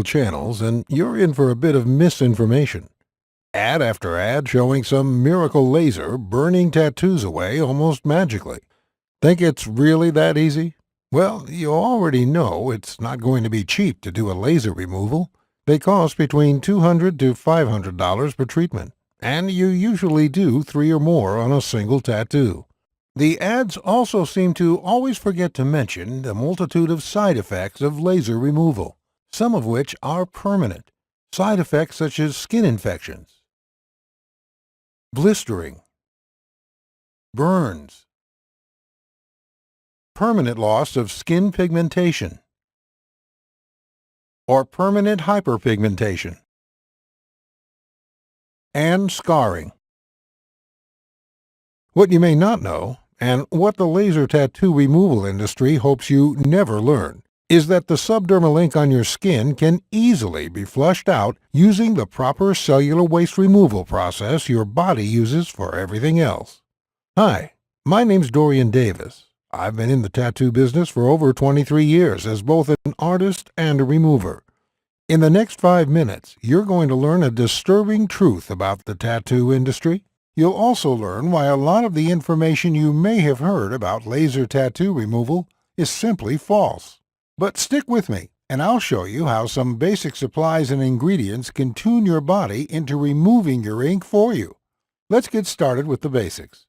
channels, and you're in for a bit of misinformation. Ad after ad showing some miracle laser burning tattoos away almost magically. Think it's really that easy? Well, you already know it's not going to be cheap to do a laser removal. They cost between $200 to $500 per treatment, and you usually do 3 or more on a single tattoo. The ads also seem to always forget to mention the multitude of side effects of laser removal, some of which are permanent. Side effects such as skin infections, blistering, burns, permanent loss of skin pigmentation, or permanent hyperpigmentation, and scarring. What you may not know, and what the laser tattoo removal industry hopes you never learn, is that the subdermal ink on your skin can easily be flushed out using the proper cellular waste removal process your body uses for everything else. Hi, my name's Dorian Davis. I've been in the tattoo business for over 23 years as both an artist and a remover. In the next 5 minutes, you're going to learn a disturbing truth about the tattoo industry. You'll also learn why a lot of the information you may have heard about laser tattoo removal is simply false. But stick with me, and I'll show you how some basic supplies and ingredients can tune your body into removing your ink for you. Let's get started with the basics.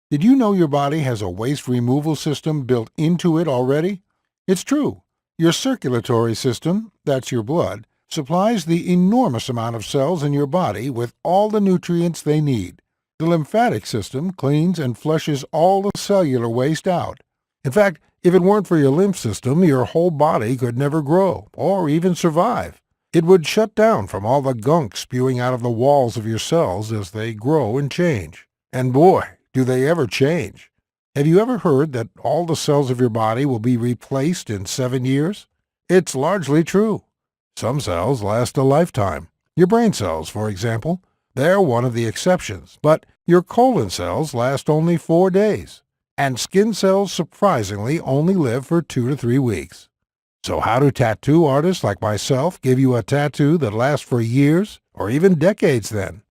Did you know your body has a waste removal system built into it already? It's true. Your circulatory system, that's your blood, supplies the enormous amount of cells in your body with all the nutrients they need. The lymphatic system cleans and flushes all the cellular waste out. In fact, if it weren't for your lymph system, your whole body could never grow or even survive. It would shut down from all the gunk spewing out of the walls of your cells as they grow and change. And boy, do they ever change. Have you ever heard that all the cells of your body will be replaced in 7 years? It's largely true. Some cells last a lifetime. Your brain cells, for example. They're one of the exceptions, but your colon cells last only 4 days, and skin cells surprisingly only live for 2 to 3 weeks. So how do tattoo artists like myself give you a tattoo that lasts for years or even decades then?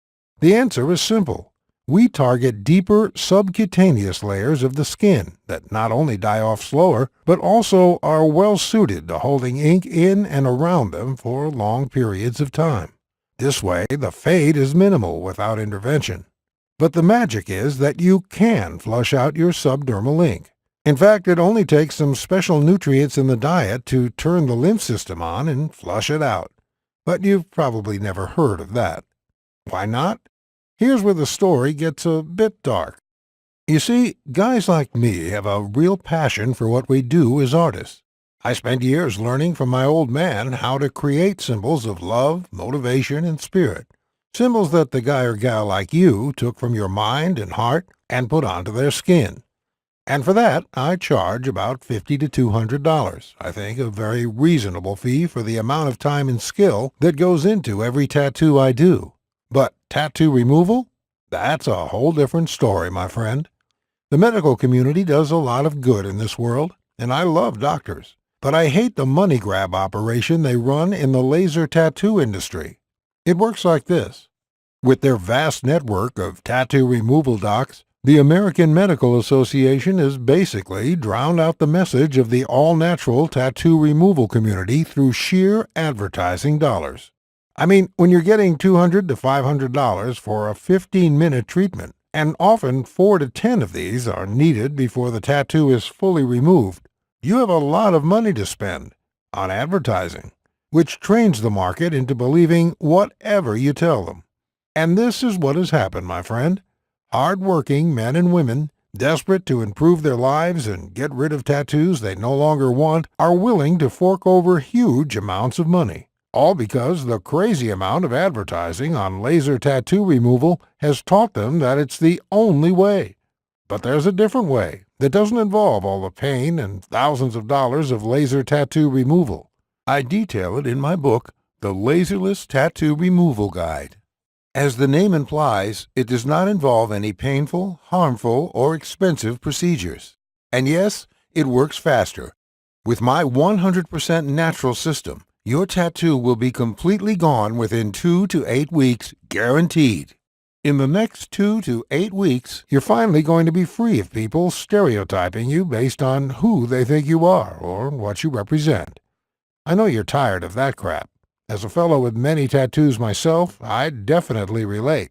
The answer is simple. We target deeper subcutaneous layers of the skin that not only die off slower, but also are well suited to holding ink in and around them for long periods of time. This way, the fade is minimal without intervention. But the magic is that you can flush out your subdermal ink. In fact, it only takes some special nutrients in the diet to turn the lymph system on and flush it out. But you've probably never heard of that. Why not? Here's where the story gets a bit dark. You see, guys like me have a real passion for what we do as artists. I spent years learning from my old man how to create symbols of love, motivation, and spirit. Symbols that the guy or gal like you took from your mind and heart and put onto their skin. And for that, I charge about $50 to $200. I think a very reasonable fee for the amount of time and skill that goes into every tattoo I do. But tattoo removal? That's a whole different story, my friend. The medical community does a lot of good in this world, and I love doctors. But I hate the money grab operation they run in the laser tattoo industry. It works like this. With their vast network of tattoo removal docs, the American Medical Association has basically drowned out the message of the all-natural tattoo removal community through sheer advertising dollars. I mean, when you're getting $200 to $500 for a 15-minute treatment, and often 4 to 10 of these are needed before the tattoo is fully removed, you have a lot of money to spend on advertising, which trains the market into believing whatever you tell them. And this is what has happened, my friend. Hard-working men and women, desperate to improve their lives and get rid of tattoos they no longer want, are willing to fork over huge amounts of money, all because the crazy amount of advertising on laser tattoo removal has taught them that it's the only way. But there's a different way that doesn't involve all the pain and thousands of dollars of laser tattoo removal. I detail it in my book, The Laserless Tattoo Removal Guide. As the name implies, it does not involve any painful, harmful, or expensive procedures. And yes, it works faster. With my 100% natural system, Your tattoo will be completely gone within 2 to 8 weeks, guaranteed. In the next 2 to 8 weeks, you're finally going to be free of people stereotyping you based on who they think you are or what you represent. I know you're tired of that crap. As a fellow with many tattoos myself, I definitely relate.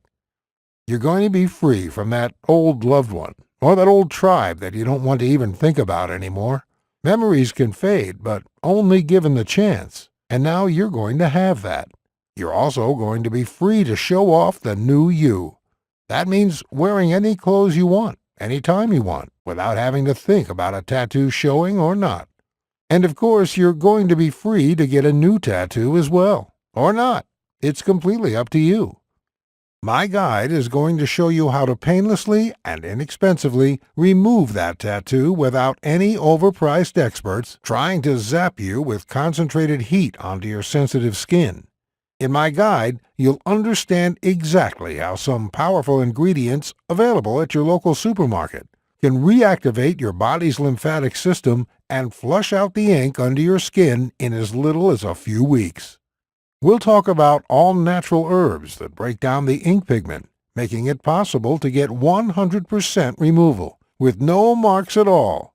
You're going to be free from that old loved one, or that old tribe that you don't want to even think about anymore. Memories can fade, but only given the chance, and now you're going to have that. You're also going to be free to show off the new you. That means wearing any clothes you want, anytime you want, without having to think about a tattoo showing or not. And of course, you're going to be free to get a new tattoo as well, or not. It's completely up to you. My guide is going to show you how to painlessly and inexpensively remove that tattoo without any overpriced experts trying to zap you with concentrated heat onto your sensitive skin. In my guide, you'll understand exactly how some powerful ingredients available at your local supermarket can reactivate your body's lymphatic system and flush out the ink under your skin in as little as a few weeks. We'll talk about all natural herbs that break down the ink pigment, making it possible to get 100% removal with no marks at all.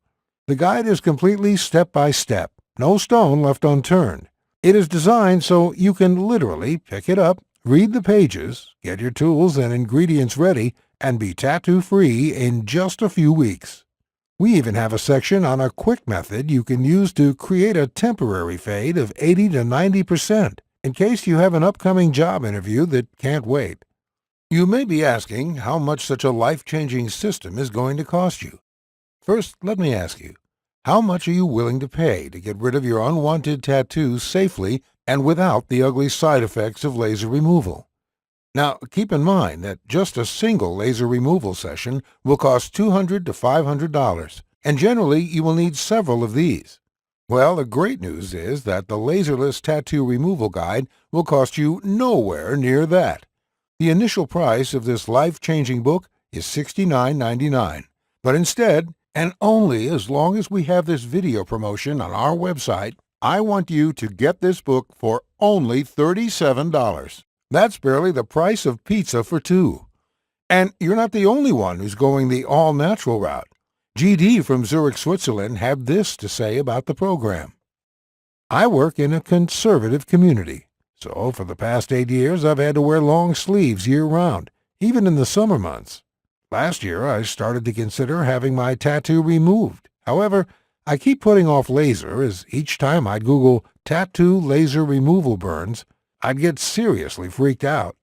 The guide is completely step-by-step, no stone left unturned. It is designed so you can literally pick it up, read the pages, get your tools and ingredients ready, and be tattoo-free in just a few weeks. We even have a section on a quick method you can use to create a temporary fade of 80 to 90% in case you have an upcoming job interview that can't wait. You may be asking how much such a life-changing system is going to cost you. First, let me ask you, how much are you willing to pay to get rid of your unwanted tattoos safely and without the ugly side effects of laser removal? Now, keep in mind that just a single laser removal session will cost $200 to $500, and generally you will need several of these. Well, the great news is that the Laserless Tattoo Removal Guide will cost you nowhere near that. The initial price of this life-changing book is $69.99, but instead, and only as long as we have this video promotion on our website, I want you to get this book for only $37. That's barely the price of pizza for two. And you're not the only one who's going the all-natural route. GD from Zurich, Switzerland had this to say about the program. I work in a conservative community, so for the past 8 years I've had to wear long sleeves year-round, even in the summer months. Last year I started to consider having my tattoo removed. However, I keep putting off laser as each time I'd Google tattoo laser removal burns, I'd get seriously freaked out.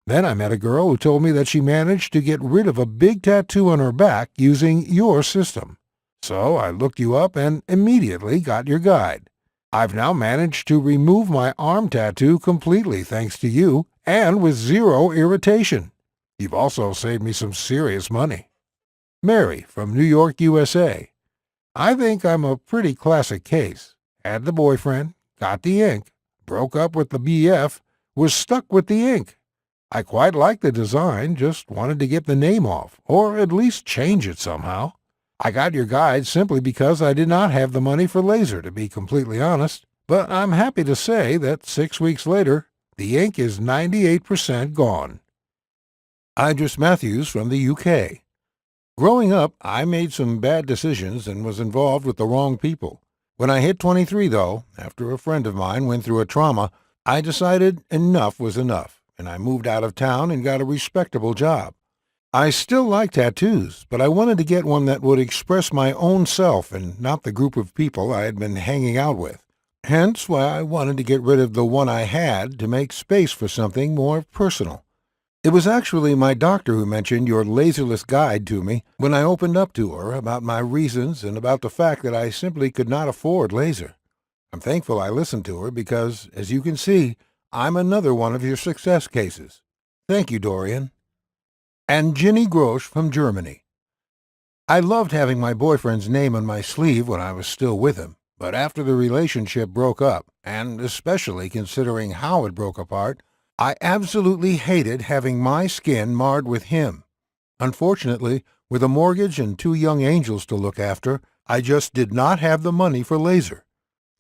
Then I met a girl who told me that she managed to get rid of a big tattoo on her back using your system. So I looked you up and immediately got your guide. I've now managed to remove my arm tattoo completely thanks to you and with zero irritation. You've also saved me some serious money. Mary from New York, USA. I think I'm a pretty classic case. Had the boyfriend, got the ink, broke up with the BF, was stuck with the ink. I quite liked the design, just wanted to get the name off, or at least change it somehow. I got your guide simply because I did not have the money for laser, to be completely honest, but I'm happy to say that 6 weeks later, the ink is 98% gone. Idris Matthews from the UK. Growing up, I made some bad decisions and was involved with the wrong people. When I hit 23, though, after a friend of mine went through a trauma, I decided enough was enough, and I moved out of town and got a respectable job. I still like tattoos, but I wanted to get one that would express my own self and not the group of people I had been hanging out with. Hence why I wanted to get rid of the one I had to make space for something more personal. It was actually my doctor who mentioned your Laserless guide to me when I opened up to her about my reasons and about the fact that I simply could not afford laser. I'm thankful I listened to her because, as you can see, I'm another one of your success cases. Thank you, Dorian. And Ginny Grosch from Germany. I loved having my boyfriend's name on my sleeve when I was still with him, but after the relationship broke up, and especially considering how it broke apart, I absolutely hated having my skin marred with him. Unfortunately, with a mortgage and 2 young angels to look after, I just did not have the money for laser.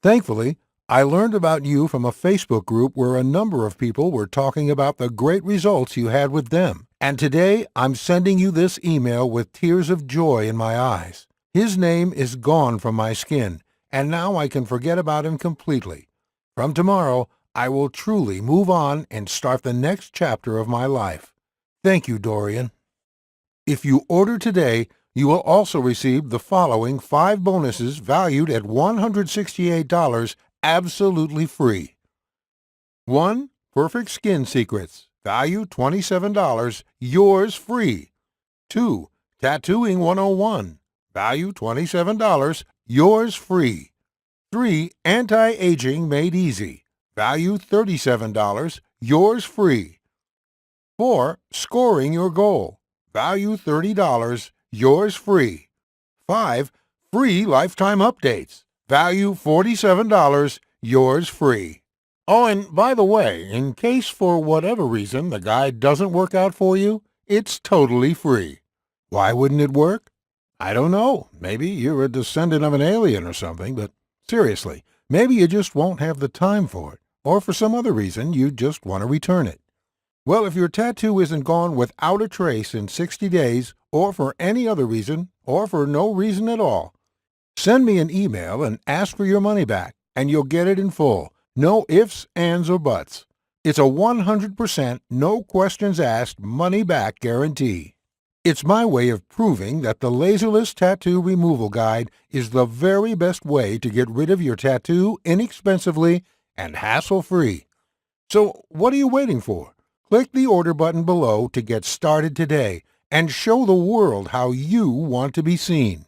Thankfully, I learned about you from a Facebook group where a number of people were talking about the great results you had with them. And today I'm sending you this email with tears of joy in my eyes. His name is gone from my skin, and now I can forget about him completely. From tomorrow, I will truly move on and start the next chapter of my life. Thank you, Dorian. If you order today, you will also receive the following 5 bonuses valued at $168 absolutely free. 1. Perfect Skin Secrets, value $27, yours free. 2. Tattooing 101, value $27, yours free. 3. Anti-Aging Made Easy, value $37, yours free. 4. Scoring Your Goal, value $30, yours free. 5. Free Lifetime Updates, value $47, yours free. Oh, and by the way, in case for whatever reason the guide doesn't work out for you, it's totally free. Why wouldn't it work? I don't know. Maybe you're a descendant of an alien or something, but seriously, maybe you just won't have the time for it, or for some other reason you just want to return it. Well, if your tattoo isn't gone without a trace in 60 days, or for any other reason, or for no reason at all, send me an email and ask for your money back, and you'll get it in full. No ifs, ands, or buts. It's a 100% no questions asked money back guarantee. It's my way of proving that the Laserless Tattoo Removal Guide is the very best way to get rid of your tattoo inexpensively and hassle-free. So what are you waiting for? Click the order button below to get started today and show the world how you want to be seen.